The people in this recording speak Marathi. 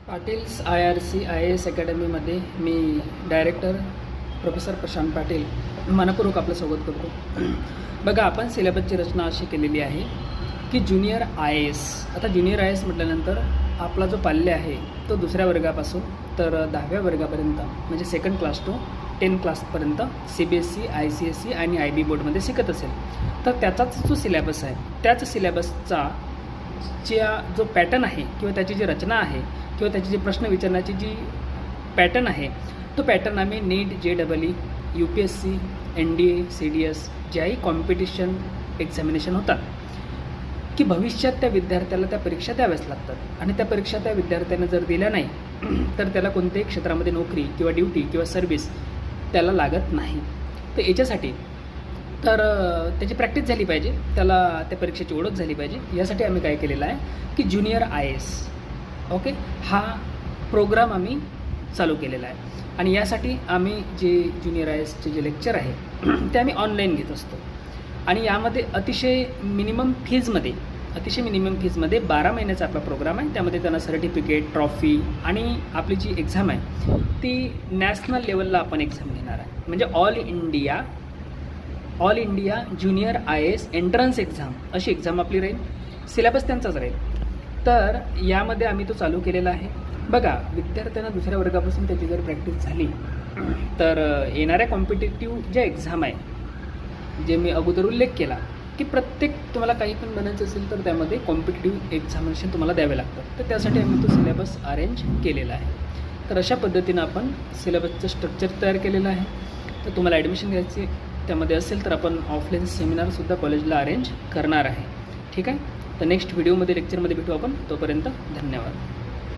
पाटील्स IRC-IAS अकॅडमीमध्ये मी डायरेक्टर प्रोफेसर प्रशांत पाटील मनपूर्वक आपलं स्वागत करतो. बघा, आपण सिलेबसची रचना अशी केलेली आहे की ज्युनियर IAS. आता ज्युनियर IAS म्हटल्यानंतर आपला जो पाल्य आहे तो दुसऱ्या वर्गापासून तर 10व्या वर्गापर्यंत म्हणजे सेकंड क्लास टू 10 क्लासपर्यंत CBSE, ICSE आणि IB बोर्डमध्ये शिकत असेल तर त्याचाच जो सिलेबस आहे त्याच सिलेबसचा जो पॅटर्न आहे किंवा त्याची जी रचना आहे किंवा त्याची जी प्रश्न विचारण्याची जी पॅटर्न आहे तो पॅटर्न आम्ही NEET, JEE, UPSC, NDA, CDS ज्याही कॉम्पिटिशन एक्झामिनेशन होतात की भविष्यात त्या विद्यार्थ्याला त्या परीक्षा द्याव्याच लागतात आणि त्या परीक्षा त्या विद्यार्थ्यानं जर दिल्या नाही तर त्याला कोणत्याही क्षेत्रामध्ये नोकरी किंवा ड्युटी किंवा सर्व्हिस त्याला लागत नाही. तर याच्यासाठी तर त्याची प्रॅक्टिस झाली पाहिजे, त्याला त्या परीक्षेची ओळख झाली पाहिजे. यासाठी आम्ही काय केलेलं आहे की ज्युनियर IAS हा प्रोग्राम आम्ही चालू केलेला आहे आणि यासाठी आम्ही जे ज्युनियर IASचे जे लेक्चर आहे ते आम्ही ऑनलाईन घेत असतो आणि यामध्ये अतिशय मिनिमम फीजमध्ये 12 महिन्याचा आपला प्रोग्राम आहे. त्यामध्ये त्यांना सर्टिफिकेट, ट्रॉफी आणि आपली जी एक्झाम आहे ती नॅशनल लेवलला आपण एक्झाम घेणार आहे. म्हणजे all India junior IAS entrance exam अशी एक्झाम आपली राहील. सिलेबस त्यांचाच राहील. तर यामध्ये आम्ही तो चालू केलेला आहे. बघा, विद्यार्थ्यांना दुसऱ्या वर्गापासून त्याची जर प्रॅक्टिस झाली तर येणाऱ्या कॉम्पिटेटिव्ह ज्या एक्झाम आहे जे मी अगोदर उल्लेख केला की प्रत्येक तुम्हाला काही पण बनायचं असेल तर त्यामध्ये कॉम्पिटेटिव्ह एक्झामिनेशन तुम्हाला द्यावे लागतात. तर त्यासाठी आम्ही तो सिलेबस अरेंज केलेला आहे. तर अशा पद्धतीनं आपण सिलेबसचं स्ट्रक्चर तयार केलेलं आहे. तर तुम्हाला ॲडमिशन घ्यायची त्यामध्ये असेल तर आपण ऑफलाईन सेमिनारसुद्धा कॉलेजला अरेंज करणार आहे. ठीक आहे. तर नेक्स्ट व्हिडिओमध्ये लेक्चरमध्ये भेटू आपण. तोपर्यंत धन्यवाद.